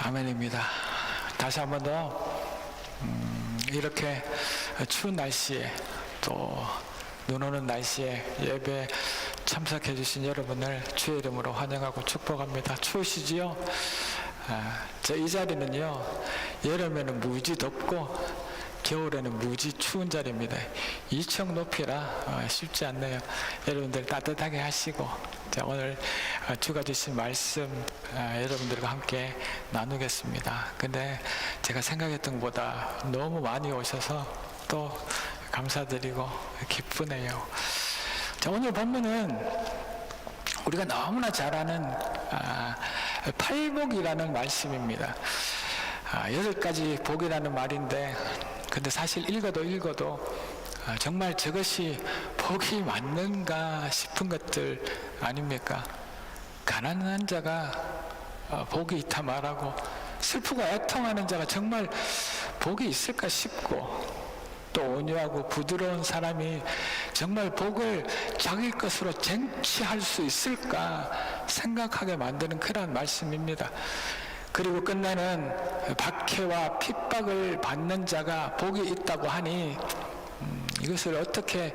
아멘입니다. 다시 한 번 더 이렇게 추운 날씨에 또 눈 오는 날씨에 예배 참석해 주신 여러분을 주의 이름으로 환영하고 축복합니다. 추우시지요? 이 자리는요, 여름에는 무지 덥고 겨울에는 무지 추운 자리입니다. 2층 높이라 쉽지 않네요. 여러분들 따뜻하게 하시고, 자, 오늘 주가 주신 말씀 여러분들과 함께 나누겠습니다. 근데 제가 생각했던 것보다 너무 많이 오셔서 또 감사드리고 기쁘네요. 자, 오늘 본문은 우리가 너무나 잘 아는 팔복이라는 말씀입니다. 8가지 복이라는 말인데, 근데 사실 읽어도 정말 저것이 복이 맞는가 싶은 것들 아닙니까? 가난한 자가 복이 있다 말하고, 슬프고 애통하는 자가 정말 복이 있을까 싶고, 또 온유하고 부드러운 사람이 정말 복을 자기 것으로 쟁취할 수 있을까 생각하게 만드는 그런 말씀입니다. 그리고 끝내는 박해와 핍박을 받는 자가 복이 있다고 하니 이것을 어떻게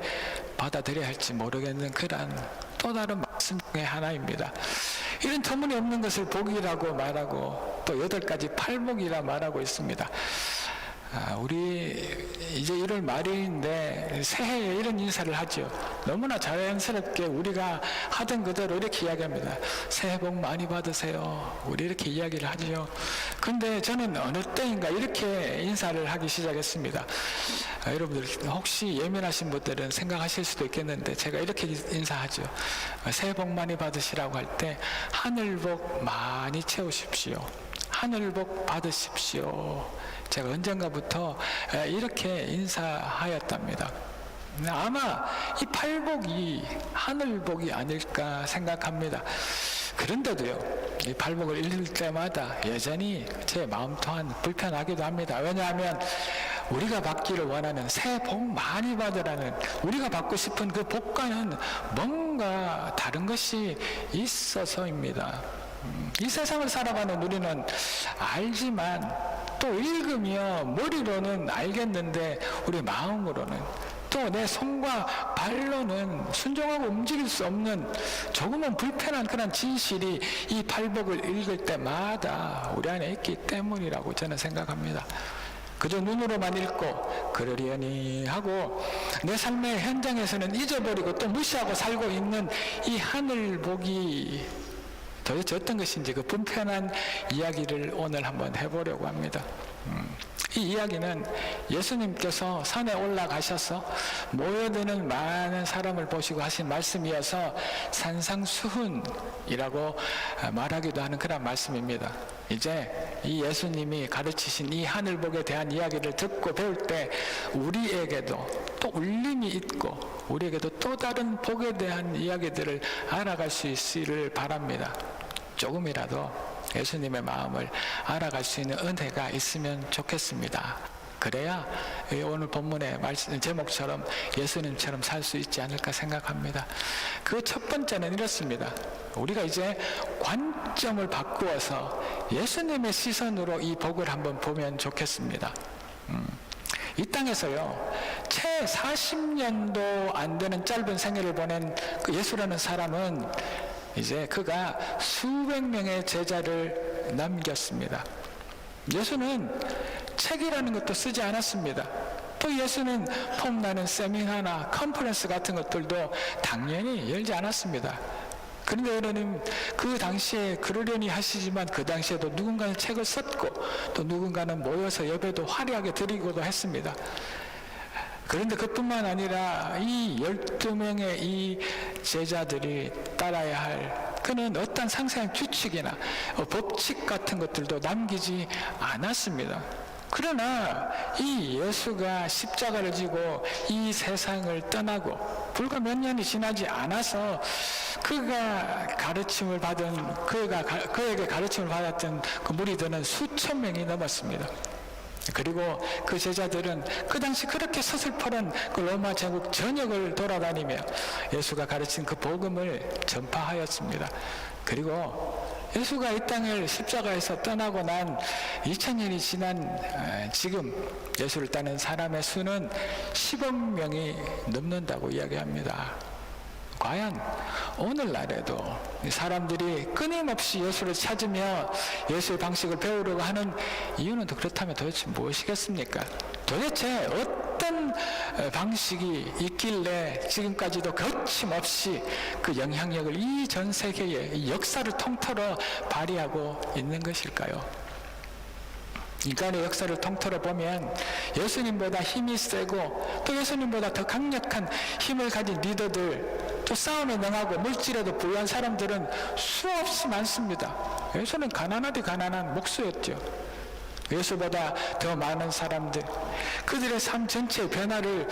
받아들여야 할지 모르겠는 그런 또 다른 말씀 중에 하나입니다. 이런 터무니없는 것을 복이라고 말하고 또 8가지 팔복이라 말하고 있습니다. 우리 이제 1월 말일인데 새해에 이런 인사를 하죠. 너무나 자연스럽게 우리가 하던 그대로 이렇게 이야기합니다. 새해 복 많이 받으세요. 우리 이렇게 이야기를 하죠. 근데 저는 어느 때인가 이렇게 인사를 하기 시작했습니다. 여러분들 혹시 예민하신 분들은 생각하실 수도 있겠는데 제가 이렇게 인사하죠. 새해 복 많이 받으시라고 할 때 하늘 복 많이 채우십시오. 하늘 복 받으십시오. 제가 언젠가부터 이렇게 인사하였답니다. 아마 이 팔복이 하늘복이 아닐까 생각합니다. 그런데도요, 이 팔복을 읽을 때마다 여전히 제 마음 또한 불편하기도 합니다. 왜냐하면 우리가 받기를 원하는 새해 복 많이 받으라는, 우리가 받고 싶은 그 복과는 뭔가 다른 것이 있어서입니다. 이 세상을 살아가는 우리는 알지만 또 읽으며 머리로는 알겠는데 우리 마음으로는 또 내 손과 발로는 순종하고 움직일 수 없는 조금은 불편한 그런 진실이 이 팔복을 읽을 때마다 우리 안에 있기 때문이라고 저는 생각합니다. 그저 눈으로만 읽고 그러려니 하고 내 삶의 현장에서는 잊어버리고 또 무시하고 살고 있는 이 하늘복이 도대체 어떤 것인지 그 불편한 이야기를 오늘 한번 해보려고 합니다. 이 이야기는 예수님께서 산에 올라가셔서 모여드는 많은 사람을 보시고 하신 말씀이어서 산상수훈이라고 말하기도 하는 그런 말씀입니다. 이제 이 예수님이 가르치신 이 하늘복에 대한 이야기를 듣고 배울 때 우리에게도 또 울림이 있고 우리에게도 또 다른 복에 대한 이야기들을 알아갈 수 있기를 바랍니다. 조금이라도 예수님의 마음을 알아갈 수 있는 은혜가 있으면 좋겠습니다. 그래야 오늘 본문의 말씀 제목처럼 예수님처럼 살 수 있지 않을까 생각합니다. 그 첫 번째는 이렇습니다. 우리가 이제 관점을 바꾸어서 예수님의 시선으로 이 복을 한번 보면 좋겠습니다. 이 땅에서요, 채 40년도 안 되는 짧은 생애를 보낸 그 예수라는 사람은 이제 그가 수백 명의 제자를 남겼습니다. 예수는 책이라는 것도 쓰지 않았습니다. 또 예수는 폼나는 세미나나 컨퍼런스 같은 것들도 당연히 열지 않았습니다. 그런데 여러분, 그 당시에 그러려니 하시지만 그 당시에도 누군가는 책을 썼고 또 누군가는 모여서 예배도 화려하게 드리고도 했습니다. 그런데 그뿐만 아니라 이 12명의 이 제자들이 따라야 할 그는 어떤 상세한 규칙이나 법칙 같은 것들도 남기지 않았습니다. 그러나 이 예수가 십자가를 지고 이 세상을 떠나고 불과 몇 년이 지나지 않아서 그가 가르침을 받은 그에게 가르침을 받았던 그 무리들은 수천 명이 넘었습니다. 그리고 그 제자들은 그 당시 그렇게 서슬퍼런 그 로마 제국 전역을 돌아다니며 예수가 가르친 그 복음을 전파하였습니다. 그리고 예수가 이 땅을 십자가에서 떠나고 난 2000년이 지난 지금 예수를 따르는 사람의 수는 10억 명이 넘는다고 이야기합니다. 과연 오늘날에도 사람들이 끊임없이 예수를 찾으며 예수의 방식을 배우려고 하는 이유는 그렇다면 도대체 무엇이겠습니까? 도대체 어떤 방식이 있길래 지금까지도 거침없이 그 영향력을 이 전 세계의 역사를 통틀어 발휘하고 있는 것일까요? 인간의 역사를 통틀어 보면 예수님보다 힘이 세고 또 예수님보다 더 강력한 힘을 가진 리더들, 또 싸움에 능하고 물질에도 부유한 사람들은 수없이 많습니다. 예수는 가난하디 가난한 목수였죠. 예수보다 더 많은 사람들, 그들의 삶 전체의 변화를,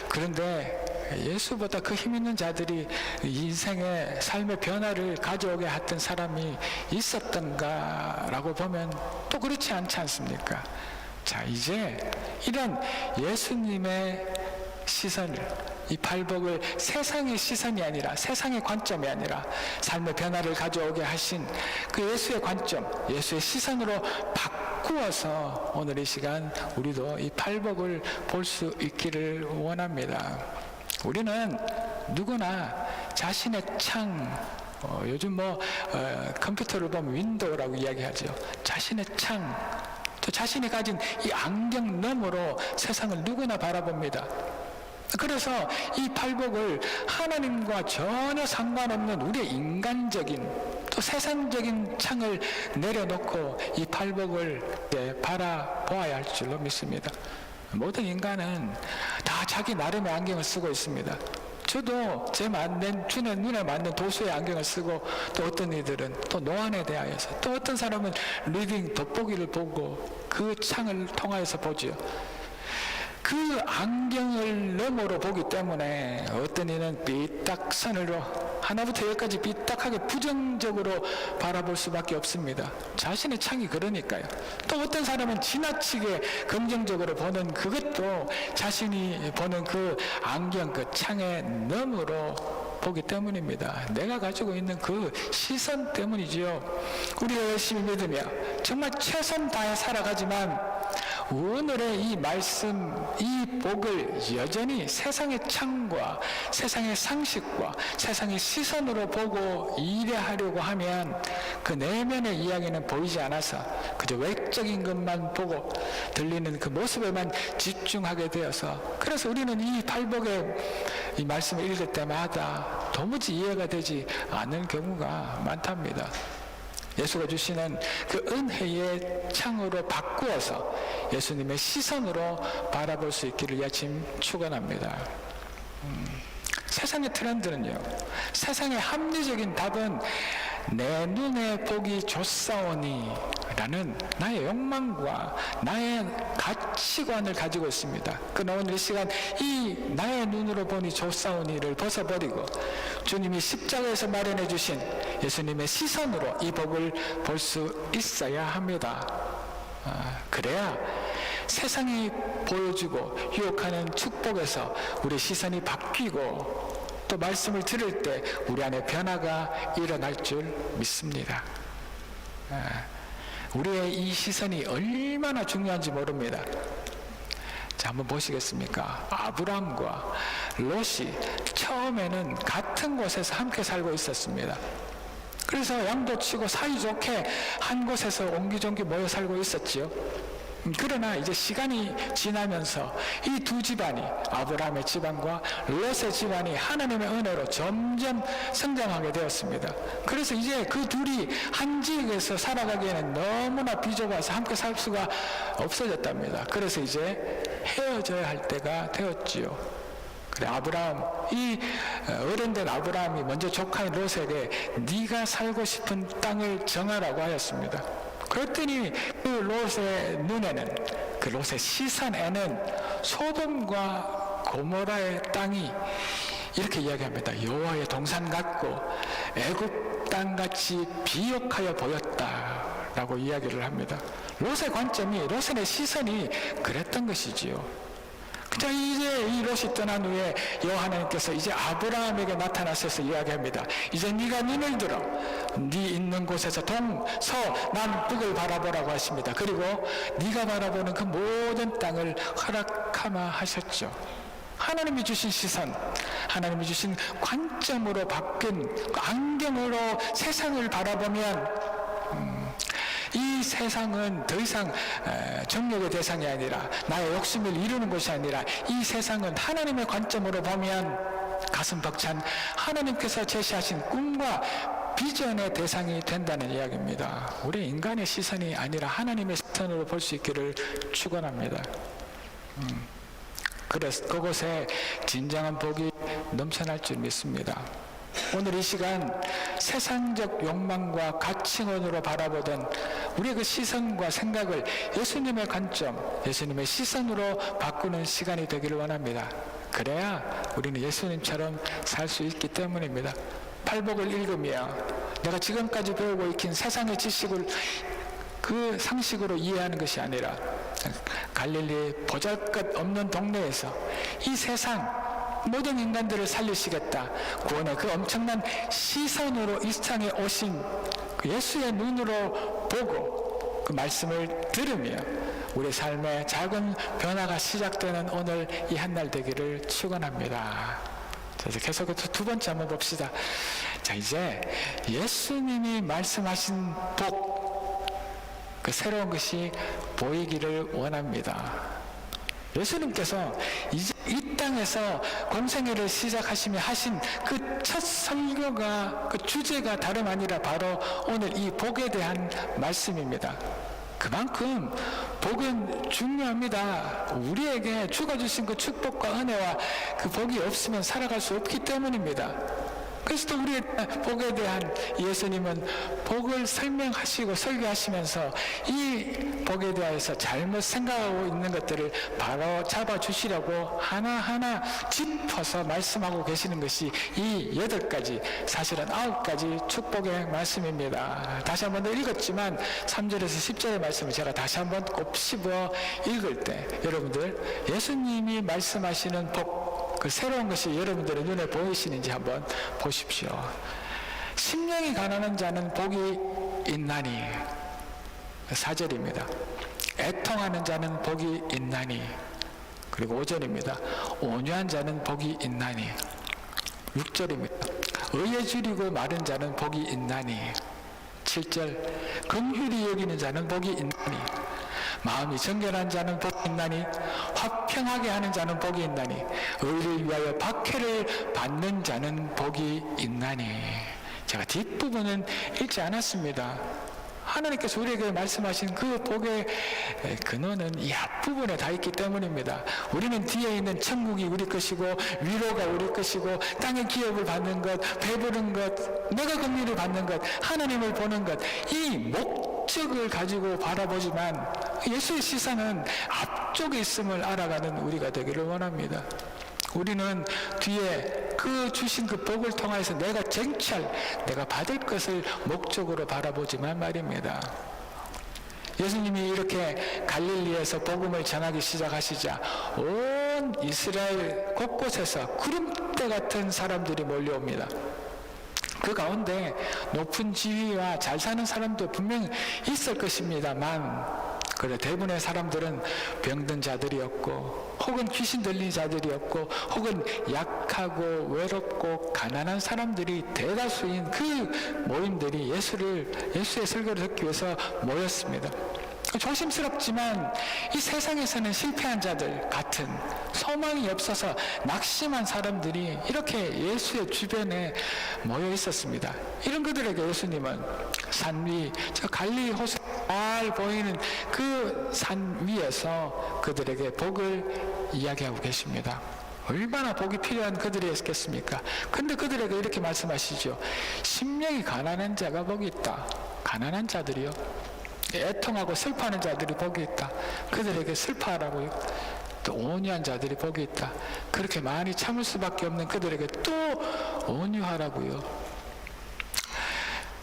그런데 예수보다 그 힘 있는 자들이 인생의 삶의 변화를 가져오게 했던 사람이 있었던가라고 보면 또 그렇지 않지 않습니까? 자, 이제 이런 예수님의 시선을, 이 팔복을 세상의 시선이 아니라, 세상의 관점이 아니라 삶의 변화를 가져오게 하신 그 예수의 관점, 예수의 시선으로 바꾸어서 오늘 이 시간 우리도 이 팔복을 볼 수 있기를 원합니다. 우리는 누구나 자신의 창, 요즘 컴퓨터를 보면 윈도우라고 이야기하죠. 자신의 창, 또 자신이 가진 이 안경 너머로 세상을 누구나 바라봅니다. 그래서 이 팔복을 하나님과 전혀 상관없는 우리의 인간적인 또 세상적인 창을 내려놓고 이 팔복을 바라보아야 할 줄로 믿습니다. 모든 인간은 다 자기 나름의 안경을 쓰고 있습니다. 저도 제 눈에 맞는 도수의 안경을 쓰고, 또 어떤 이들은 또 노안에 대하여서, 또 어떤 사람은 리딩 돋보기를 보고 그 창을 통하여서 보지요. 그 안경을 너머로 보기 때문에 어떤 이는 삐딱선으로 하나부터 열까지 삐딱하게 부정적으로 바라볼 수밖에 없습니다. 자신의 창이 그러니까요. 또 어떤 사람은 지나치게 긍정적으로 보는 그것도 자신이 보는 그 안경, 그 창의 너머로 보기 때문입니다. 내가 가지고 있는 그 시선 때문이지요. 우리가 열심히 믿으며 정말 최선 다해 살아가지만 오늘의 이 말씀, 이 복을 여전히 세상의 창과 세상의 상식과 세상의 시선으로 보고 이해하려고 하면 그 내면의 이야기는 보이지 않아서 그저 외적인 것만 보고 들리는 그 모습에만 집중하게 되어서, 그래서 우리는 이 팔복의 이 말씀을 읽을 때마다 도무지 이해가 되지 않는 경우가 많답니다. 예수가 주시는 그 은혜의 창으로 바꾸어서 예수님의 시선으로 바라볼 수 있기를 이 아침 축원합니다. 세상의 트렌드는요, 세상의 합리적인 답은 내 눈에 보기 좋사오니 라는 나의 욕망과 나의 가치관을 가지고 있습니다. 그러나 오늘 이 시간 이 나의 눈으로 보니 좋사오니를 벗어버리고 주님이 십자가에서 마련해 주신 예수님의 시선으로 이 복을 볼 수 있어야 합니다. 그래야 세상이 보여주고 유혹하는 축복에서 우리 시선이 바뀌고 또 말씀을 들을 때 우리 안에 변화가 일어날 줄 믿습니다. 우리의 이 시선이 얼마나 중요한지 모릅니다. 자, 한번 보시겠습니까? 아브라함과 롯이 처음에는 같은 곳에서 함께 살고 있었습니다. 그래서 양도 치고 사이좋게 한 곳에서 옹기종기 모여 살고 있었지요. 그러나 이제 시간이 지나면서 이 두 집안이, 아브라함의 집안과 롯의 집안이 하나님의 은혜로 점점 성장하게 되었습니다. 그래서 이제 그 둘이 한 지역에서 살아가기에는 너무나 비좁아서 함께 살 수가 없어졌답니다. 그래서 이제 헤어져야 할 때가 되었지요. 그래, 아브라함, 이 어른된 아브라함이 먼저 조카인 롯에게 네가 살고 싶은 땅을 정하라고 하였습니다. 그랬더니 그 롯의 눈에는, 그 롯의 시선에는 소돔과 고모라의 땅이 이렇게 이야기합니다. 여호와의 동산 같고 애굽 땅같이 비옥하여 보였다라고 이야기를 합니다. 롯의 관점이, 롯의 시선이 그랬던 것이지요. 자, 이제 이 롯이 떠난 후에 여호와 하나님께서 이제 아브라함에게 나타나셔서 이야기합니다. 이제 네가 눈을 들어 네 있는 곳에서 동서남북을 바라보라고 하십니다. 그리고 네가 바라보는 그 모든 땅을 허락하마 하셨죠. 하나님이 주신 시선, 하나님이 주신 관점으로 바뀐 그 안경으로 세상을 바라보면 이 세상은 더 이상 정욕의 대상이 아니라 나의 욕심을 이루는 것이 아니라 이 세상은 하나님의 관점으로 보면 가슴 벅찬 하나님께서 제시하신 꿈과 비전의 대상이 된다는 이야기입니다. 우리 인간의 시선이 아니라 하나님의 시선으로 볼 수 있기를 축원합니다. 그래서 그곳에 진정한 복이 넘쳐날 줄 믿습니다. 오늘 이 시간 세상적 욕망과 가치관으로 바라보던 우리의 그 시선과 생각을 예수님의 관점, 예수님의 시선으로 바꾸는 시간이 되기를 원합니다. 그래야 우리는 예수님처럼 살 수 있기 때문입니다. 팔복을 읽으며 내가 지금까지 배우고 익힌 세상의 지식을 그 상식으로 이해하는 것이 아니라 갈릴리 보잘것없는 동네에서 이 세상 모든 인간들을 살리시겠다, 구원의 그 엄청난 시선으로 이 세상에 오신 그 예수의 눈으로 보고 그 말씀을 들으며 우리 삶의 작은 변화가 시작되는 오늘 이 한날 되기를 축원합니다. 자, 계속해서 두 번째 한번 봅시다. 자, 이제 예수님이 말씀하신 복, 그 새로운 것이 보이기를 원합니다. 예수님께서 이제 이 땅에서 공생애를 시작하시며 하신 그 첫 설교가, 그 주제가 다름 아니라 바로 오늘 이 복에 대한 말씀입니다. 그만큼 복은 중요합니다. 우리에게 주가 주신 그 축복과 은혜와 그 복이 없으면 살아갈 수 없기 때문입니다. 그래서 또 우리의 복에 대한 예수님은 복을 설명하시고 설교하시면서 이 복에 대해서 잘못 생각하고 있는 것들을 바로 잡아주시려고 하나하나 짚어서 말씀하고 계시는 것이 이 8가지, 사실은 9가지 축복의 말씀입니다. 다시 한 번 더 읽었지만 3절에서 10절의 말씀을 제가 다시 한 번 곱씹어 읽을 때 여러분들 예수님이 말씀하시는 복, 그 새로운 것이 여러분들의 눈에 보이시는지 한번 보십시오. 심령이 가난한 자는 복이 있나니, 4절입니다. 애통하는 자는 복이 있나니, 그리고 5절입니다. 온유한 자는 복이 있나니, 6절입니다. 의에 줄이고 마른 자는 복이 있나니, 7절. 긍휼히 여기는 자는 복이 있나니, 마음이 정결한 자는 복이 있나니, 화평하게 하는 자는 복이 있나니, 의를 위하여 박해를 받는 자는 복이 있나니. 제가 뒷부분은 읽지 않았습니다. 하나님께서 우리에게 말씀하신 그 복의 근원은 이 앞부분에 다 있기 때문입니다. 우리는 뒤에 있는 천국이 우리 것이고 위로가 우리 것이고 땅의 기업을 받는 것, 배부른 것, 내가 긍휼을 받는 것, 하나님을 보는 것, 이 목적을 가지고 바라보지만 예수의 시선은 앞쪽에 있음을 알아가는 우리가 되기를 원합니다. 우리는 뒤에 그 주신 그 복을 통해서 내가 쟁취할, 내가 받을 것을 목적으로 바라보지만 말입니다. 예수님이 이렇게 갈릴리에서 복음을 전하기 시작하시자 온 이스라엘 곳곳에서 구름대 같은 사람들이 몰려옵니다. 그 가운데 높은 지위와 잘 사는 사람도 분명히 있을 것입니다만, 그래 대부분의 사람들은 병든 자들이었고 혹은 귀신 들린 자들이었고 혹은 약하고 외롭고 가난한 사람들이 대다수인 그 모임들이 예수의 설교를 듣기 위해서 모였습니다. 조심스럽지만 이 세상에서는 실패한 자들 같은, 소망이 없어서 낙심한 사람들이 이렇게 예수의 주변에 모여 있었습니다. 이런 그들에게 예수님은 산 위, 저 갈릴리 호수 잘 보이는 그 산 위에서 그들에게 복을 이야기하고 계십니다. 얼마나 복이 필요한 그들이었겠습니까? 근데 그들에게 이렇게 말씀하시죠. 심령이 가난한 자가 복이 있다. 가난한 자들이요, 애통하고 슬퍼하는 자들이 복이 있다. 그들에게 슬퍼하라고요. 또 온유한 자들이 복이 있다. 그렇게 많이 참을 수밖에 없는 그들에게 또 온유하라고요.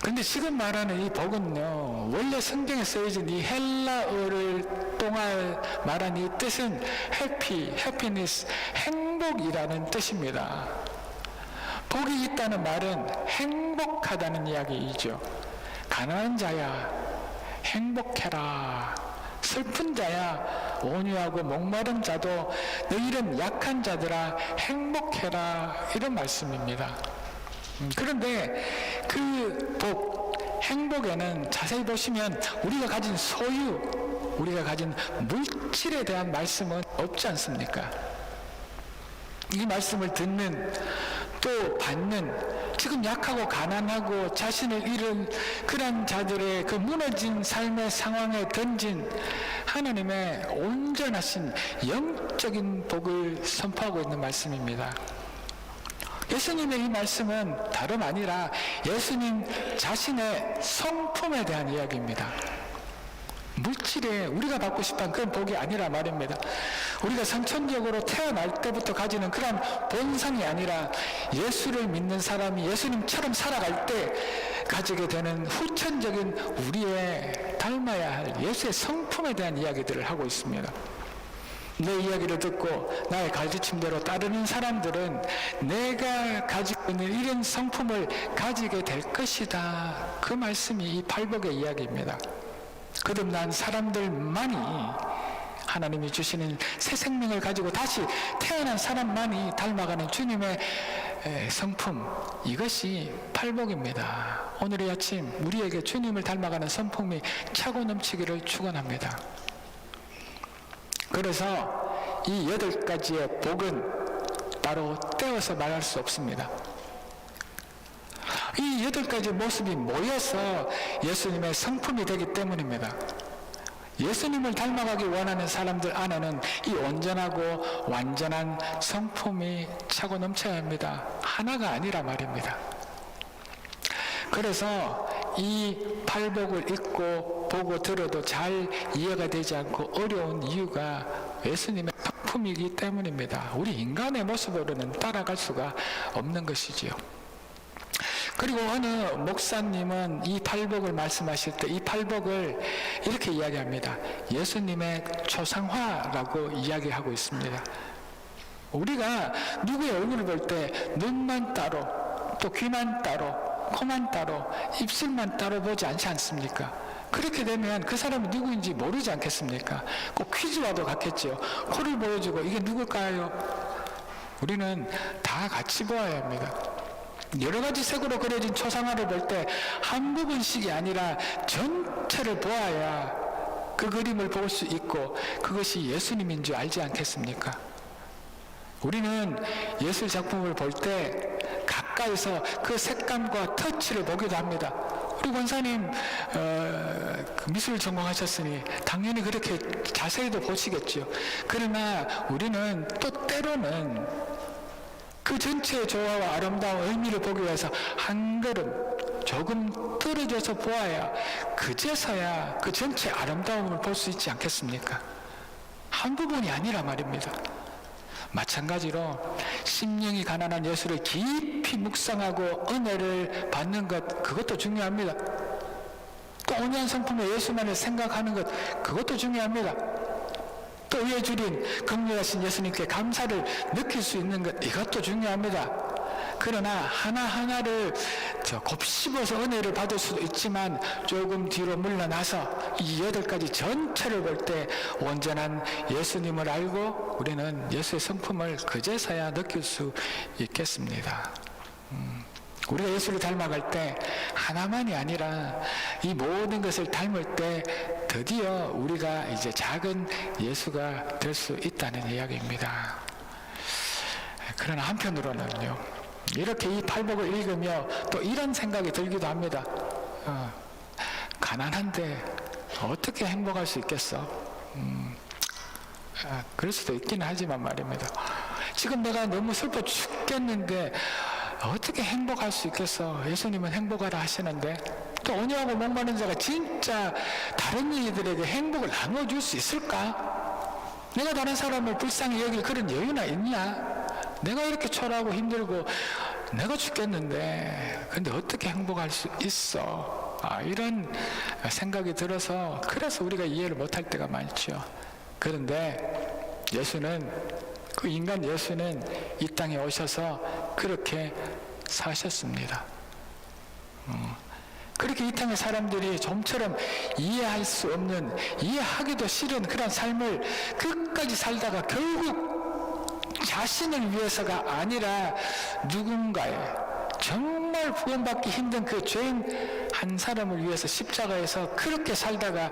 근데 지금 말하는 이 복은요, 원래 성경에 쓰여진 이 헬라어를 통할 말한 이 뜻은 해피니스, 행복이라는 뜻입니다. 복이 있다는 말은 행복하다는 이야기이죠. 가난한 자야, 행복해라. 슬픈 자야, 온유하고 목마른 자도 너희는 약한 자들아 행복해라. 이런 말씀입니다. 그런데 그 복, 행복에는 자세히 보시면 우리가 가진 소유, 우리가 가진 물질에 대한 말씀은 없지 않습니까? 이 말씀을 듣는, 또 받는, 지금 약하고 가난하고 자신을 잃은 그런 자들의 그 무너진 삶의 상황에 던진 하나님의 온전하신 영적인 복을 선포하고 있는 말씀입니다. 예수님의 이 말씀은 다름 아니라 예수님 자신의 성품에 대한 이야기입니다. 물질에 우리가 받고 싶은 그런 복이 아니라 말입니다. 우리가 선천적으로 태어날 때부터 가지는 그런 본성이 아니라 예수를 믿는 사람이 예수님처럼 살아갈 때 가지게 되는 후천적인 우리의 닮아야 할 예수의 성품에 대한 이야기들을 하고 있습니다. 내 이야기를 듣고 나의 가르침대로 따르는 사람들은 내가 가지고 있는 이런 성품을 가지게 될 것이다. 그 말씀이 이 팔복의 이야기입니다. 거듭난 사람들만이 하나님이 주시는 새 생명을 가지고 다시 태어난 사람만이 닮아가는 주님의 성품, 이것이 팔복입니다. 오늘의 아침 우리에게 주님을 닮아가는 성품이 차고 넘치기를 축원합니다. 그래서 이 8가지의 복은 따로 떼어서 말할 수 없습니다. 이 8가지 모습이 모여서 예수님의 성품이 되기 때문입니다. 예수님을 닮아가기 원하는 사람들 안에는 이 온전하고 완전한 성품이 차고 넘쳐야 합니다. 하나가 아니라 말입니다. 그래서 이 팔복을 읽고 보고 들어도 잘 이해가 되지 않고 어려운 이유가 예수님의 성품이기 때문입니다. 우리 인간의 모습으로는 따라갈 수가 없는 것이지요. 그리고 어느 목사님은 이 팔복을 말씀하실 때 이 팔복을 이렇게 이야기합니다. 예수님의 초상화라고 이야기하고 있습니다. 우리가 누구의 얼굴을 볼 때 눈만 따로, 또 귀만 따로, 코만 따로, 입술만 따로 보지 않지 않습니까? 그렇게 되면 그 사람이 누구인지 모르지 않겠습니까? 꼭 퀴즈와도 같겠죠. 코를 보여주고 이게 누굴까요? 우리는 다 같이 보아야 합니다. 여러 가지 색으로 그려진 초상화를 볼 때 한 부분씩이 아니라 전체를 보아야 그 그림을 볼 수 있고 그것이 예수님인 줄 알지 않겠습니까? 우리는 예술 작품을 볼 때 가까이서 그 색감과 터치를 보기도 합니다. 우리 권사님 미술 전공하셨으니 당연히 그렇게 자세히도 보시겠죠. 그러나 우리는 또 때로는 그 전체의 조화와 아름다운 의미를 보기 위해서 한 걸음 조금 떨어져서 보아야 그제서야 그 전체 아름다움을 볼 수 있지 않겠습니까? 한 부분이 아니라 말입니다. 마찬가지로 심령이 가난한 예수를 깊이 묵상하고 은혜를 받는 것, 그것도 중요합니다. 또 온유한 성품의 예수만을 생각하는 것, 그것도 중요합니다. 또 위에 줄인 긍휼하신 예수님께 감사를 느낄 수 있는 것, 이것도 중요합니다. 그러나 하나하나를 곱씹어서 은혜를 받을 수도 있지만 조금 뒤로 물러나서 이 8가지 전체를 볼 때 온전한 예수님을 알고 우리는 예수의 성품을 그제서야 느낄 수 있겠습니다. 우리가 예수를 닮아갈 때 하나만이 아니라 이 모든 것을 닮을 때 드디어 우리가 이제 작은 예수가 될 수 있다는 이야기입니다. 그러나 한편으로는요, 이렇게 이 팔복을 읽으며 또 이런 생각이 들기도 합니다. 가난한데 어떻게 행복할 수 있겠어? 그럴 수도 있기는 하지만 말입니다. 지금 내가 너무 슬퍼 죽겠는데 어떻게 행복할 수 있겠어? 예수님은 행복하라 하시는데, 또 온유하고 목마른 자가 진짜 다른 이들에게 행복을 나눠줄 수 있을까? 내가 다른 사람을 불쌍히 여길 그런 여유나 있냐? 내가 이렇게 초라하고 힘들고 내가 죽겠는데 근데 어떻게 행복할 수 있어? 이런 생각이 들어서 그래서 우리가 이해를 못할 때가 많죠. 그런데 예수는, 그 인간 예수는 이 땅에 오셔서 그렇게 사셨습니다. 그렇게 이 땅의 사람들이 좀처럼 이해할 수 없는, 이해하기도 싫은 그런 삶을 끝까지 살다가 결국 자신을 위해서가 아니라 누군가의, 정말 구원받기 힘든 그 죄인 한 사람을 위해서 십자가에서 그렇게 살다가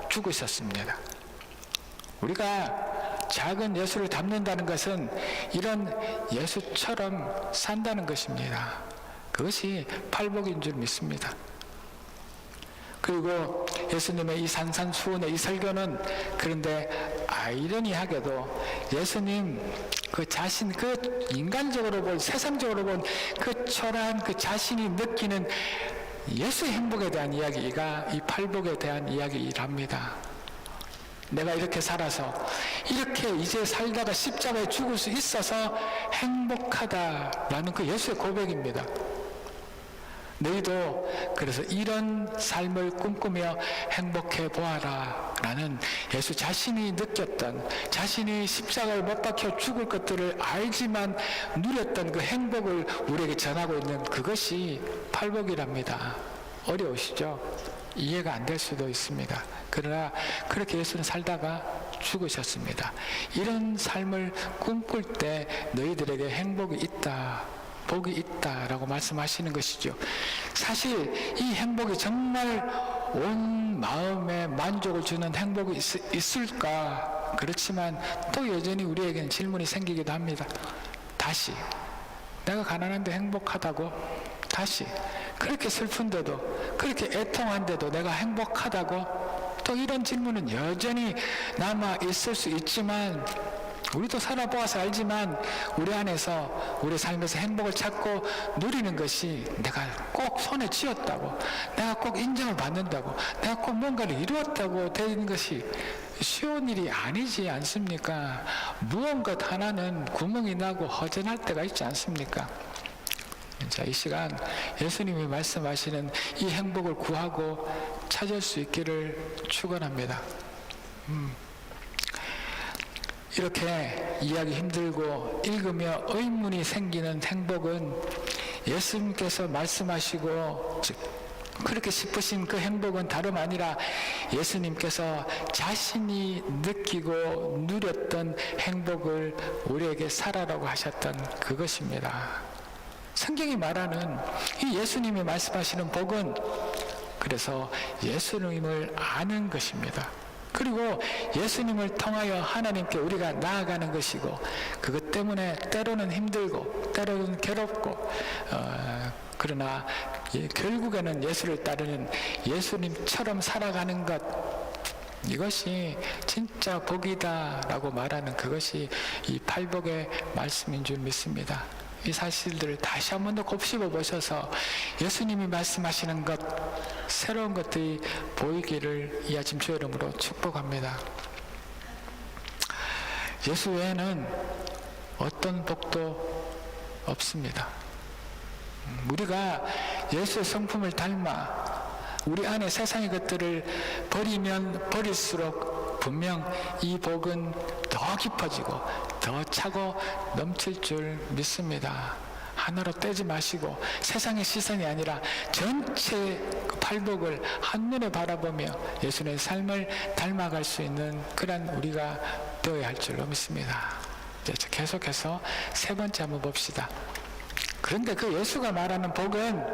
죽으셨습니다. 우리가 작은 예수를 닮는다는 것은 이런 예수처럼 산다는 것입니다. 그것이 팔복인 줄 믿습니다. 그리고 예수님의 이 산산수훈의 이 설교는, 그런데 아이러니하게도 예수님 그 자신, 그 인간적으로 본, 세상적으로 본 그 초라한 그 자신이 느끼는 예수의 행복에 대한 이야기가 이 팔복에 대한 이야기랍니다. 내가 이렇게 살아서, 이렇게 이제 살다가 십자가에 죽을 수 있어서 행복하다라는 그 예수의 고백입니다. 너희도 그래서 이런 삶을 꿈꾸며 행복해 보아라 라는 예수 자신이 느꼈던, 자신이 십자가에 못 박혀 죽을 것들을 알지만 누렸던 그 행복을 우리에게 전하고 있는 그것이 팔복이랍니다. 어려우시죠? 이해가 안 될 수도 있습니다. 그러나 그렇게 예수는 살다가 죽으셨습니다. 이런 삶을 꿈꿀 때 너희들에게 행복이 있다, 복이 있다라고 말씀하시는 것이죠. 사실 이 행복이 정말 온 마음에 만족을 주는 행복이 있을까? 그렇지만 또 여전히 우리에게는 질문이 생기기도 합니다. 다시 내가 가난한데 행복하다고? 다시 그렇게 슬픈데도, 그렇게 애통한데도 내가 행복하다고? 또 이런 질문은 여전히 남아 있을 수 있지만, 우리도 살아보아서 알지만 우리 안에서, 우리 삶에서 행복을 찾고 누리는 것이 내가 꼭 손에 쥐었다고, 내가 꼭 인정을 받는다고, 내가 꼭 뭔가를 이루었다고 되는 것이 쉬운 일이 아니지 않습니까? 무언가 하나는 구멍이 나고 허전할 때가 있지 않습니까? 자, 이 시간 예수님이 말씀하시는 이 행복을 구하고 찾을 수 있기를 축원합니다. 이렇게 이해하기 힘들고 읽으며 의문이 생기는 행복은 예수님께서 말씀하시고 그렇게 싶으신 그 행복은 다름 아니라 예수님께서 자신이 느끼고 누렸던 행복을 우리에게 살아라고 하셨던 그것입니다. 성경이 말하는 이 예수님이 말씀하시는 복은 그래서 예수님을 아는 것입니다. 그리고 예수님을 통하여 하나님께 우리가 나아가는 것이고, 그것 때문에 때로는 힘들고 때로는 괴롭고 그러나 결국에는 예수를 따르는 예수님처럼 살아가는 것, 이것이 진짜 복이다라고 말하는 그것이 이 팔복의 말씀인 줄 믿습니다. 이 사실들을 다시 한 번 더 곱씹어 보셔서 예수님이 말씀하시는 것, 새로운 것들이 보이기를 이 아침 주의 이름으로 축복합니다. 예수 외에는 어떤 복도 없습니다. 우리가 예수의 성품을 닮아 우리 안에 세상의 것들을 버리면 버릴수록 분명 이 복은 더 깊어지고 더 차고 넘칠 줄 믿습니다. 하나로 떼지 마시고 세상의 시선이 아니라 전체 그 팔복을 한눈에 바라보며 예수님의 삶을 닮아갈 수 있는 그런 우리가 되어야 할 줄로 믿습니다. 이제 계속해서 세 번째 한번 봅시다. 그런데 그 예수가 말하는 복은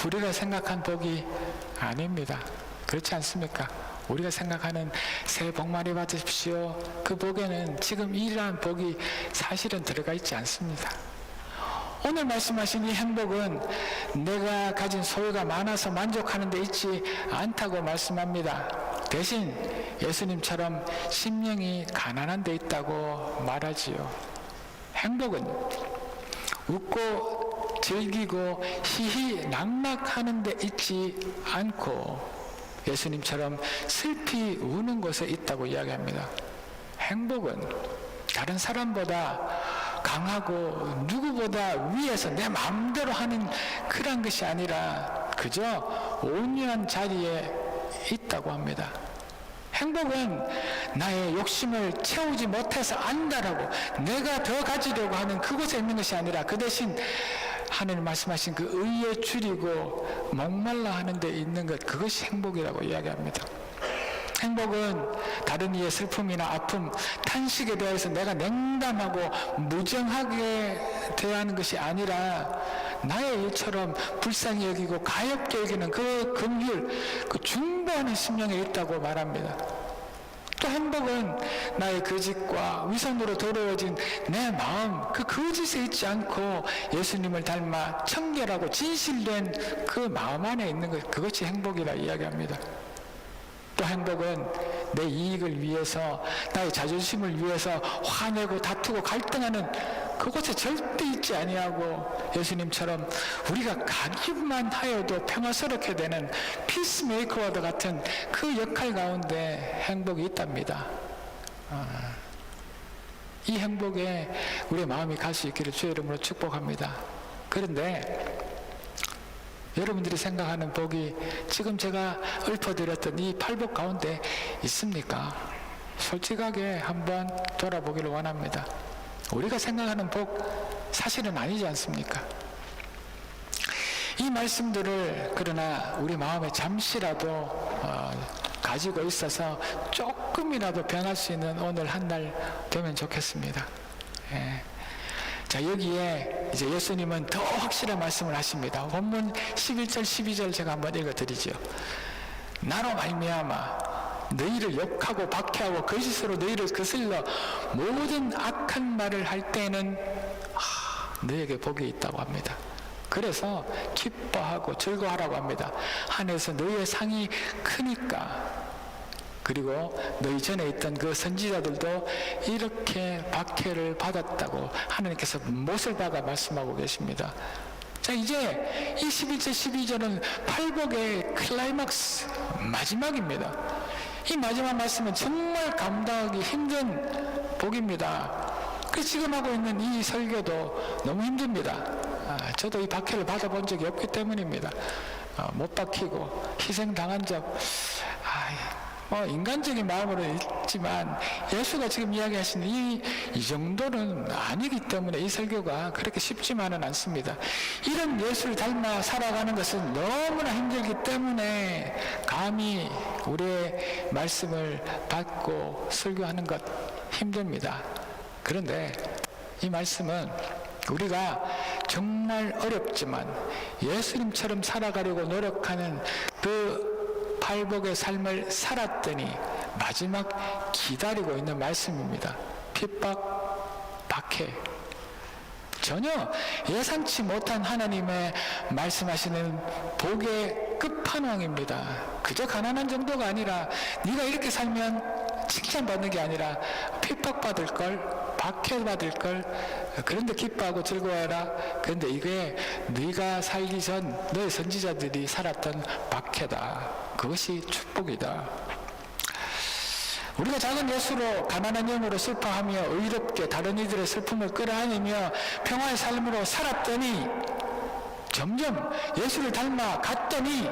우리가 생각한 복이 아닙니다. 그렇지 않습니까? 우리가 생각하는 새해 복 많이 받으십시오, 그 복에는 지금 이러한 복이 사실은 들어가 있지 않습니다. 오늘 말씀하신 이 행복은 내가 가진 소유가 많아서 만족하는 데 있지 않다고 말씀합니다. 대신 예수님처럼 심령이 가난한 데 있다고 말하지요. 행복은 웃고 즐기고 희희낙낙하는 데 있지 않고 예수님처럼 슬피 우는 곳에 있다고 이야기합니다. 행복은 다른 사람보다 강하고 누구보다 위에서 내 마음대로 하는 그런 것이 아니라 그저 온유한 자리에 있다고 합니다. 행복은 나의 욕심을 채우지 못해서 안다라고 내가 더 가지려고 하는 그곳에 있는 것이 아니라 그 대신 하나님 말씀하신 그 의에 줄이고 목말라 하는 데 있는 것, 그것이 행복이라고 이야기합니다. 행복은 다른 이의 슬픔이나 아픔, 탄식에 대해서 내가 냉담하고 무정하게 대하는 것이 아니라 나의 일처럼 불쌍히 여기고 가엾게 여기는 그 긍휼, 그 중보하는 심령에 있다고 말합니다. 또 행복은 나의 거짓과 위선으로 더러워진 내 마음, 그 거짓에 있지 않고 예수님을 닮아 청결하고 진실된 그 마음 안에 있는 것, 그것이 행복이라 이야기합니다. 또 행복은 내 이익을 위해서, 나의 자존심을 위해서 화내고 다투고 갈등하는 그곳에 절대 있지 아니하고 예수님처럼 우리가 가기만 하여도 평화스럽게 되는 피스메이커와도 같은 그 역할 가운데 행복이 있답니다. 이 행복에 우리의 마음이 갈 수 있기를 주의 이름으로 축복합니다. 그런데 여러분들이 생각하는 복이 지금 제가 읊어드렸던 이 팔복 가운데 있습니까? 솔직하게 한번 돌아보기를 원합니다. 우리가 생각하는 복 사실은 아니지 않습니까? 이 말씀들을 그러나 우리 마음에 잠시라도 가지고 있어서 조금이라도 변할 수 있는 오늘 한 날 되면 좋겠습니다. 예. 자, 여기에 이제 예수님은 더 확실한 말씀을 하십니다. 본문 11절 12절 제가 한번 읽어드리죠. 나로 말미암아 너희를 욕하고 박해하고 거짓으로 너희를 거슬러 모든 악한 말을 할 때에는 너희에게 복이 있다고 합니다. 그래서 기뻐하고 즐거워하라고 합니다. 하늘에서 너희의 상이 크니까. 그리고 너희 전에 있던 그 선지자들도 이렇게 박해를 받았다고 하나님께서 못을 박아 말씀하고 계십니다. 자, 이제 이 11절 12절은 팔복의 클라이막스 마지막입니다. 이 마지막 말씀은 정말 감당하기 힘든 복입니다. 그 지금 하고 있는 이 설교도 너무 힘듭니다. 저도 이 박해를 받아본 적이 없기 때문입니다. 못 박히고 희생당한 적 인간적인 마음으로 있지만 예수가 지금 이야기하시는 이 정도는 아니기 때문에 이 설교가 그렇게 쉽지만은 않습니다. 이런 예수를 닮아 살아가는 것은 너무나 힘들기 때문에 감히 우리의 말씀을 받고 설교하는 것 힘듭니다. 그런데 이 말씀은 우리가 정말 어렵지만 예수님처럼 살아가려고 노력하는 그 팔복의 삶을 살았더니 마지막 기다리고 있는 말씀입니다. 핍박, 박해. 전혀 예상치 못한 하나님의 말씀하시는 복의 끝판왕입니다. 그저 가난한 정도가 아니라 네가 이렇게 살면 칭찬받는 게 아니라 핍박받을 걸, 박해받을 걸, 그런데 기뻐하고 즐거워해라. 그런데 이게 네가 살기 전 너의 선지자들이 살았던 박해다. 그것이 축복이다. 우리가 작은 예수로 가난한 영으로 슬퍼하며 의롭게 다른 이들의 슬픔을 끌어안으며 평화의 삶으로 살았더니 점점 예수를 닮아 갔더니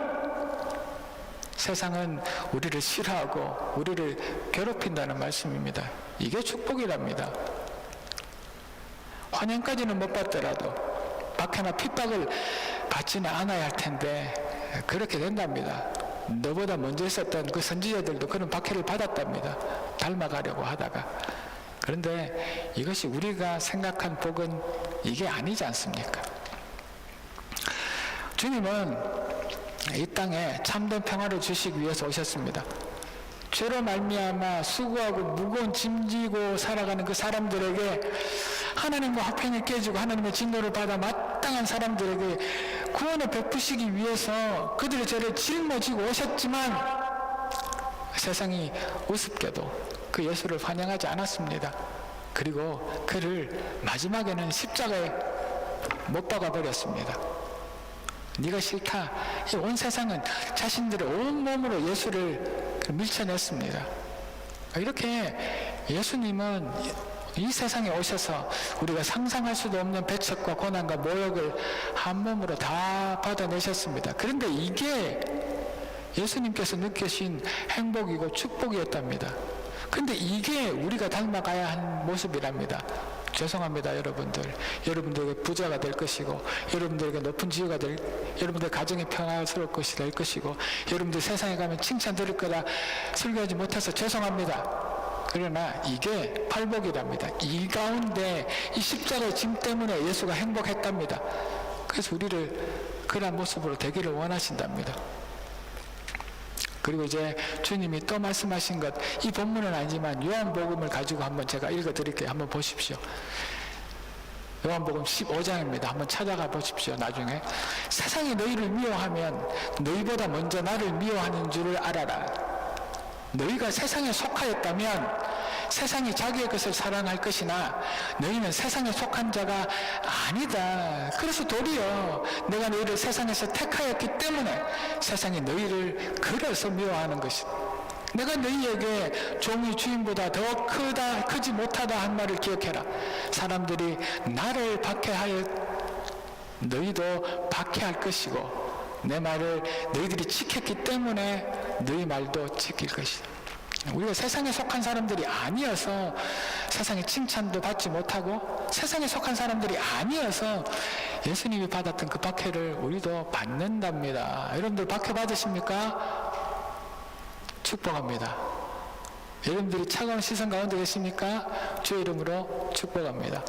세상은 우리를 싫어하고 우리를 괴롭힌다는 말씀입니다. 이게 축복이랍니다. 환영까지는 못 받더라도 박해나 핍박을 받지는 않아야 할 텐데 그렇게 된답니다. 너보다 먼저 있었던 그 선지자들도 그런 박해를 받았답니다. 닮아가려고 하다가. 그런데 이것이 우리가 생각한 복은 이게 아니지 않습니까? 주님은 이 땅에 참된 평화를 주시기 위해서 오셨습니다. 죄로 말미암아 수고하고 무거운 짐 지고 살아가는 그 사람들에게 하나님과 화평이 깨지고 하나님의 진노를 받아 마땅한 사람들에게 구원을 베푸시기 위해서 그들의 죄를 짊어지고 오셨지만 세상이 우습게도 그 예수를 환영하지 않았습니다. 그리고 그를 마지막에는 십자가에 못 박아버렸습니다. 네가 싫다. 온 세상은 자신들의 온몸으로 예수를 밀쳐냈습니다. 이렇게 예수님은 이 세상에 오셔서 우리가 상상할 수도 없는 배척과 고난과 모욕을 한 몸으로 다 받아내셨습니다. 그런데 이게 예수님께서 느끼신 행복이고 축복이었답니다. 근데 이게 우리가 닮아가야 하는 모습이랍니다. 죄송합니다, 여러분들. 여러분들에게 부자가 될 것이고, 여러분들에게 높은 지위가 여러분들 가정이 평화스러울 것이 될 것이고, 여러분들 세상에 가면 칭찬 들을 거라 설교하지 못해서 죄송합니다. 그러나 이게 팔복이랍니다. 이 가운데 이 십자가의 짐 때문에 예수가 행복했답니다. 그래서 우리를 그런 모습으로 되기를 원하신답니다. 그리고 이제 주님이 또 말씀하신 것, 이 본문은 아니지만 요한복음을 가지고 한번 제가 읽어드릴게요. 한번 보십시오. 요한복음 15장입니다. 한번 찾아가 보십시오. 나중에 세상이 너희를 미워하면 너희보다 먼저 나를 미워하는 줄을 알아라. 너희가 세상에 속하였다면 세상이 자기의 것을 사랑할 것이나 너희는 세상에 속한 자가 아니다. 그래서 도리어 내가 너희를 세상에서 택하였기 때문에 세상이 너희를 그래서 미워하는 것이다. 내가 너희에게 종이 주인보다 더 크지 못하다 한 말을 기억해라. 사람들이 나를 박해하여 너희도 박해할 것이고 내 말을 너희들이 지켰기 때문에 너희 말도 지킬 것이다. 우리가 세상에 속한 사람들이 아니어서 세상의 칭찬도 받지 못하고 세상에 속한 사람들이 아니어서 예수님이 받았던 그 박해를 우리도 받는답니다. 여러분들 박해 받으십니까? 축복합니다. 여러분들이 차가운 시선 가운데 계십니까? 주의 이름으로 축복합니다.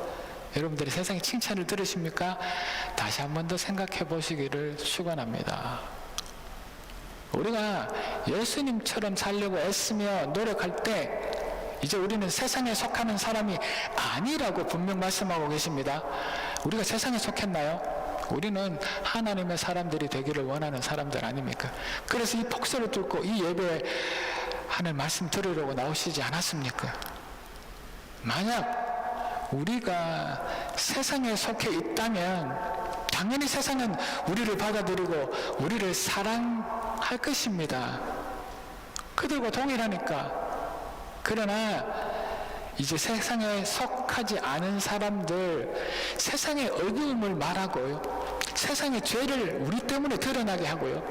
여러분들이 세상의 칭찬을 들으십니까? 다시 한 번 더 생각해 보시기를 축원합니다. 우리가 예수님처럼 살려고 애쓰며 노력할 때 이제 우리는 세상에 속하는 사람이 아니라고 분명 말씀하고 계십니다. 우리가 세상에 속했나요? 우리는 하나님의 사람들이 되기를 원하는 사람들 아닙니까? 그래서 이 폭소를 뚫고 이 예배에 하는 말씀 들으려고 나오시지 않았습니까? 만약 우리가 세상에 속해 있다면 당연히 세상은 우리를 받아들이고 우리를 사랑할 것입니다. 그들과 동일하니까. 그러나 이제 세상에 속하지 않은 사람들, 세상의 어두움을 말하고요, 세상의 죄를 우리 때문에 드러나게 하고요,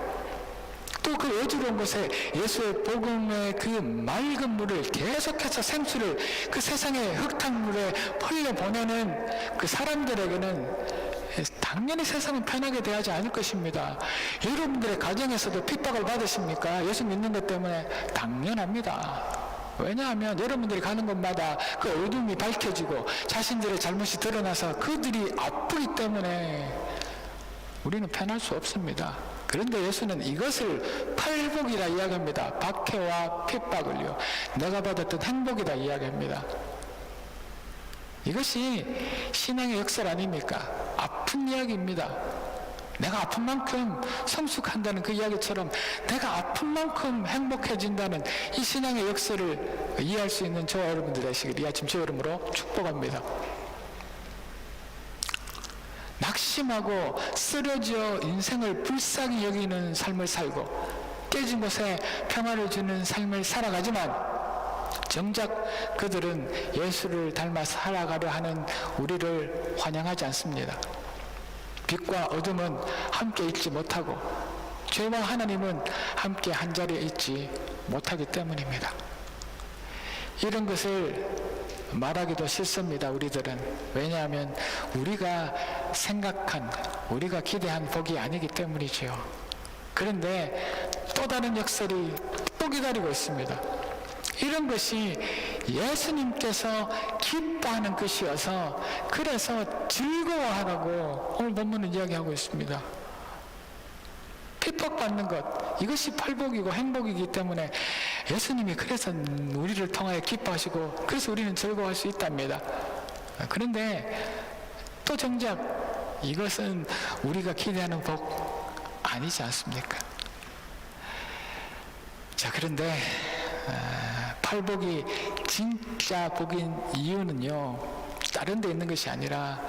또 그 어지러운 곳에 예수의 복음의 그 맑은 물을 계속해서 생수를 그 세상의 흙탕물에 흘려보내는 그 사람들에게는 당연히 세상은 편하게 대하지 않을 것입니다. 여러분들의 가정에서도 핍박을 받으십니까? 예수 믿는 것 때문에? 당연합니다. 왜냐하면 여러분들이 가는 곳마다 그 어둠이 밝혀지고 자신들의 잘못이 드러나서 그들이 아프기 때문에 우리는 편할 수 없습니다. 그런데 예수는 이것을 팔복이라 이야기합니다. 박해와 핍박을요, 내가 받았던 행복이라 이야기합니다. 이것이 신앙의 역설 아닙니까? 아픈 이야기입니다. 내가 아픈 만큼 성숙한다는 그 이야기처럼 내가 아픈 만큼 행복해진다는 이 신앙의 역설을 이해할 수 있는 저와 여러분들 되시길 이 아침 주의 이름으로 축복합니다. 낙심하고 쓰러져 인생을 불쌍히 여기는 삶을 살고 깨진 곳에 평화를 주는 삶을 살아가지만 정작 그들은 예수를 닮아 살아가려 하는 우리를 환영하지 않습니다. 빛과 어둠은 함께 있지 못하고 죄와 하나님은 함께 한자리에 있지 못하기 때문입니다. 이런 것을 말하기도 싫습니다. 우리들은. 왜냐하면 우리가 생각한, 우리가 기대한 복이 아니기 때문이죠. 그런데 또 다른 역설이 또 기다리고 있습니다. 이런 것이 예수님께서 기뻐하는 것이어서 그래서 즐거워하라고 오늘 본문은 이야기하고 있습니다. 핍박받는 것, 이것이 팔복이고 행복이기 때문에 예수님이 그래서 우리를 통하여 기뻐하시고 그래서 우리는 즐거워할 수 있답니다. 그런데 또 정작 이것은 우리가 기대하는 복 아니지 않습니까? 자, 그런데 팔복이 진짜 복인 이유는요, 다른 데 있는 것이 아니라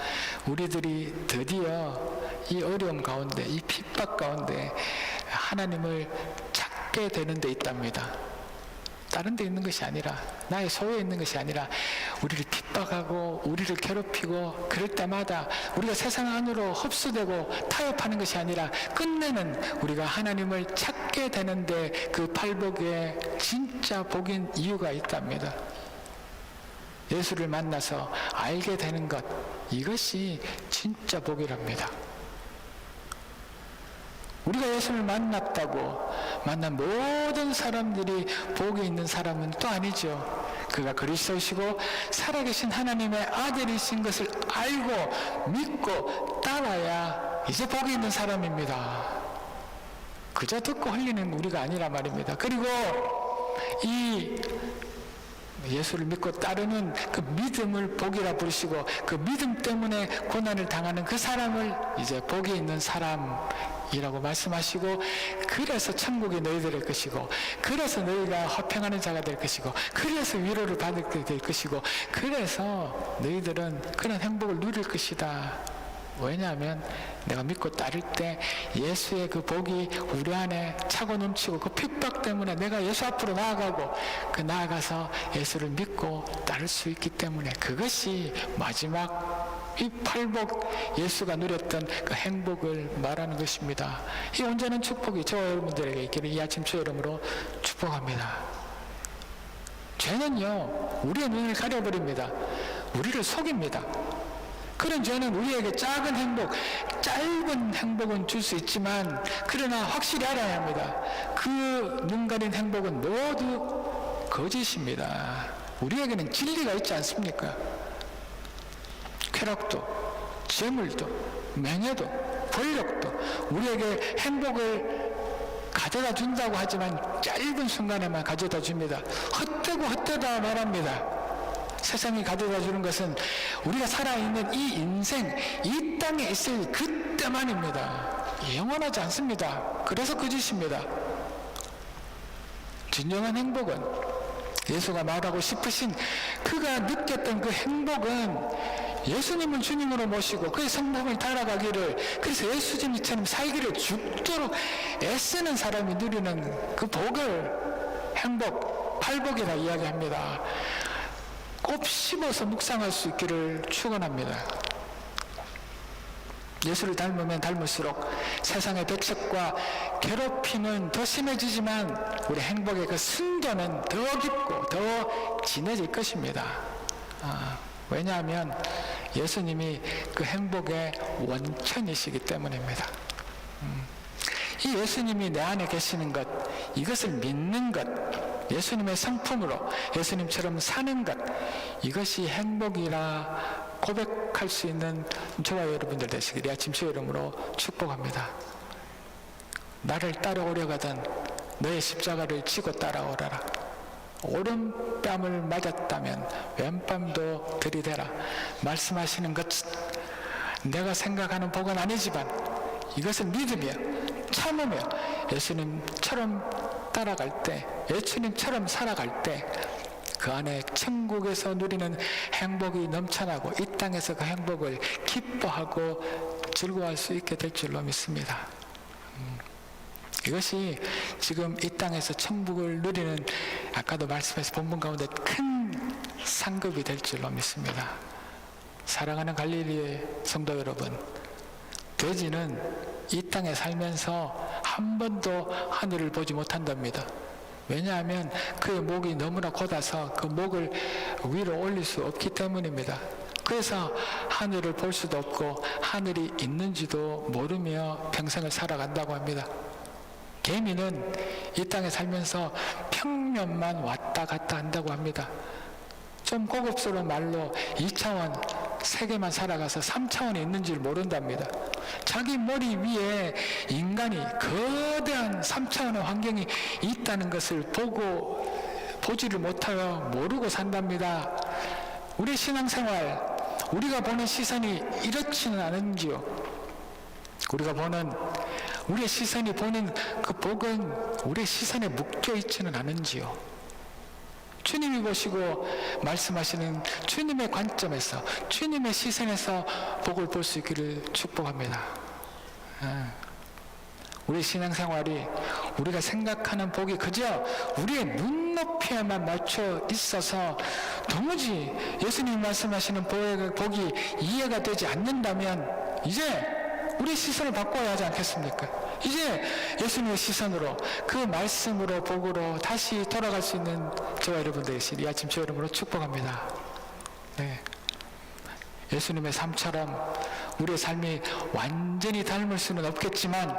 우리들이 드디어 이 어려움 가운데, 이 핍박 가운데 하나님을 찾게 되는 데 있답니다. 다른 데 있는 것이 아니라, 나의 소유에 있는 것이 아니라 우리를 핍박하고 우리를 괴롭히고 그럴 때마다 우리가 세상 안으로 흡수되고 타협하는 것이 아니라 끝내는 우리가 하나님을 찾게 되는데 그 팔복에 진짜 복인 이유가 있답니다. 예수를 만나서 알게 되는 것, 이것이 진짜 복이랍니다. 우리가 예수를 만났다고 만난 모든 사람들이 복이 있는 사람은 또 아니죠. 그가 그리스도이시고 살아계신 하나님의 아들이신 것을 알고 믿고 따라야 이제 복이 있는 사람입니다. 그저 듣고 흘리는 우리가 아니라 말입니다. 그리고 이 예수를 믿고 따르는 그 믿음을 복이라 부르시고, 그 믿음 때문에 고난을 당하는 그 사람을 이제 복이 있는 사람이라고 말씀하시고, 그래서 천국이 너희들의 것이고, 그래서 너희가 화평하는 자가 될 것이고, 그래서 위로를 받게 될 것이고, 그래서 너희들은 그런 행복을 누릴 것이다. 왜냐하면 내가 믿고 따를 때 예수의 그 복이 우리 안에 차고 넘치고, 그 핍박 때문에 내가 예수 앞으로 나아가고, 그 나아가서 예수를 믿고 따를 수 있기 때문에, 그것이 마지막 이 팔복, 예수가 누렸던 그 행복을 말하는 것입니다. 이 온전한 축복이 저와 여러분들에게 있기를 이 아침 주의 이름으로 축복합니다. 죄는요, 우리의 눈을 가려버립니다. 우리를 속입니다. 그런 죄는 우리에게 작은 행복, 짧은 행복은 줄 수 있지만, 그러나 확실히 알아야 합니다. 그 눈 가린 행복은 모두 거짓입니다. 우리에게는 진리가 있지 않습니까? 쾌락도, 재물도, 명예도, 권력도 우리에게 행복을 가져다 준다고 하지만 짧은 순간에만 가져다 줍니다. 헛되고 헛되다 말합니다. 세상이 가져다 주는 것은 우리가 살아있는 이 인생, 이 땅에 있을 그때만입니다. 영원하지 않습니다. 그래서 거짓입니다. 진정한 행복은, 예수가 말하고 싶으신 그가 느꼈던 그 행복은 예수님을 주님으로 모시고 그의 성품을 따라가기를, 그래서 예수님처럼 살기를 죽도록 애쓰는 사람이 누리는 그 복을 행복, 팔복이라 이야기합니다. 꼭 씹어서 묵상할 수 있기를 축원합니다. 예수를 닮으면 닮을수록 세상의 백색과 괴롭힘은 더 심해지지만 우리 행복의 그 순도는 더 깊고 더 진해질 것입니다. 왜냐하면 예수님이 그 행복의 원천이시기 때문입니다. 이 예수님이 내 안에 계시는 것, 이것을 믿는 것, 예수님의 성품으로 예수님처럼 사는 것, 이것이 행복이라 고백할 수 있는 저와 여러분들 되시기를 아침 주의 이름으로 축복합니다. 나를 따라오려 가던 너의 십자가를 지고 따라오라라. 오른뺨을 맞았다면 왼뺨도 들이대라. 말씀하시는 것, 내가 생각하는 복은 아니지만 이것은 믿으며 참으며 예수님처럼 따라갈 때, 예수님처럼 살아갈 때 그 안에 천국에서 누리는 행복이 넘쳐나고 이 땅에서 그 행복을 기뻐하고 즐거워할 수 있게 될 줄로 믿습니다. 이것이 지금 이 땅에서 천국을 누리는, 아까도 말씀해서 본문 가운데 큰 상급이 될 줄로 믿습니다. 사랑하는 갈릴리의 성도 여러분, 돼지는 이 땅에 살면서 한 번도 하늘을 보지 못한답니다. 왜냐하면 그의 목이 너무나 곧아서 그 목을 위로 올릴 수 없기 때문입니다. 그래서 하늘을 볼 수도 없고 하늘이 있는지도 모르며 평생을 살아간다고 합니다. 개미는 이 땅에 살면서 평면만 왔다 갔다 한다고 합니다. 좀 고급스러운 말로 2차원 세계만 살아가서 3차원에 있는지를 모른답니다. 자기 머리 위에 인간이 거대한 3차원의 환경이 있다는 것을 보지를 못하여 모르고 산답니다. 우리 신앙생활, 우리가 보는 시선이 이렇지는 않은지요? 우리의 시선이 보는 그 복은 우리의 시선에 묶여 있지는 않은지요? 주님이 보시고 말씀하시는 주님의 관점에서, 주님의 시선에서 복을 볼 수 있기를 축복합니다. 우리 신앙생활이 우리가 생각하는 복이 그저 우리의 눈높이에만 맞춰 있어서 도무지 예수님이 말씀하시는 복이 이해가 되지 않는다면 이제 우리 시선을 바꿔야 하지 않겠습니까? 이제 예수님의 시선으로 그 말씀으로 복으로 다시 돌아갈 수 있는 저와 여러분들이 이 아침 주의 이름으로 축복합니다. 네. 예수님의 삶처럼 우리의 삶이 완전히 닮을 수는 없겠지만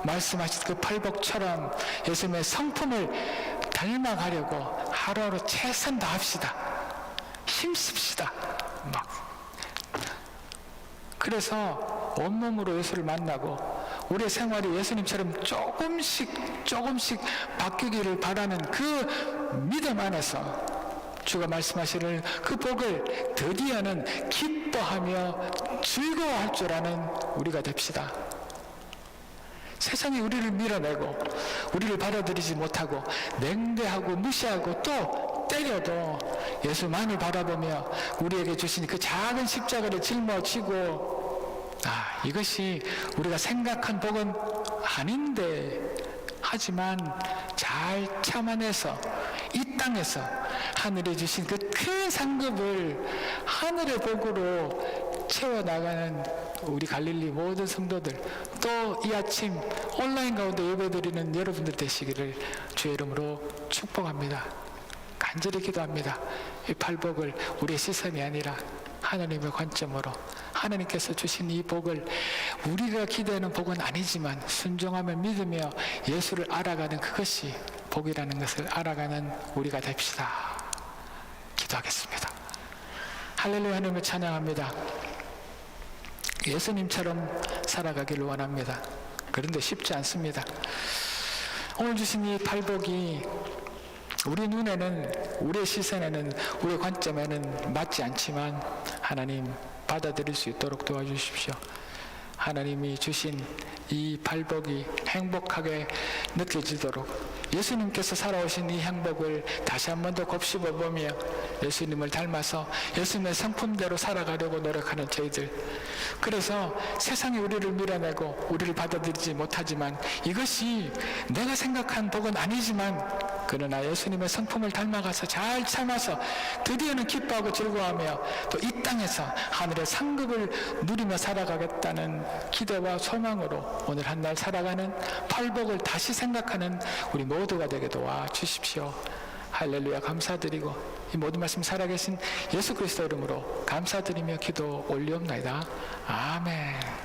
말씀하신 그 팔복처럼 예수님의 성품을 닮아가려고 하루하루 최선 다합시다. 힘씁시다. 그래서 온몸으로 예수를 만나고 우리의 생활이 예수님처럼 조금씩 바뀌기를 바라는 그 믿음 안에서 주가 말씀하시는 그 복을 드디어는 기뻐하며 즐거워할 줄 아는 우리가 됩시다. 세상이 우리를 밀어내고 우리를 받아들이지 못하고 냉대하고 무시하고 또 때려도 예수만을 바라보며 우리에게 주신 그 작은 십자가를 짊어지고 이것이 우리가 생각한 복은 아닌데 하지만 잘 참아내서 이 땅에서 하늘에 주신 그 큰 상급을 하늘의 복으로 채워나가는 우리 갈릴리 모든 성도들 또 이 아침 온라인 가운데 예배드리는 여러분들 되시기를 주의 이름으로 축복합니다. 간절히 기도합니다. 이 팔복을 우리의 시선이 아니라 하나님의 관점으로 하나님께서 주신 이 복을 우리가 기대하는 복은 아니지만 순종하며 믿으며 예수를 알아가는 그것이 복이라는 것을 알아가는 우리가 됩시다. 기도하겠습니다. 할렐루야. 하나님을 찬양합니다. 예수님처럼 살아가기를 원합니다. 그런데 쉽지 않습니다. 오늘 주신 이 팔복이 우리 눈에는 우리의 시선에는 우리의 관점에는 맞지 않지만 하나님 받아들일 수 있도록 도와주십시오. 하나님이 주신 이 팔복이 행복하게 느껴지도록 예수님께서 살아오신 이 행복을 다시 한 번 더 곱씹어보며 예수님을 닮아서 예수님의 성품대로 살아가려고 노력하는 저희들, 그래서 세상이 우리를 밀어내고 우리를 받아들이지 못하지만 이것이 내가 생각한 복은 아니지만 그러나 예수님의 성품을 닮아가서 잘 참아서 드디어는 기뻐하고 즐거워하며 또 이 땅에서 하늘의 상급을 누리며 살아가겠다는 기대와 소망으로 오늘 한 날 살아가는 팔복을 다시 생각하는 우리 모두가 되게 도와주십시오. 할렐루야. 감사드리고 이 모든 말씀 살아계신 예수 그리스도 이름으로 감사드리며 기도 올리옵나이다. 아멘.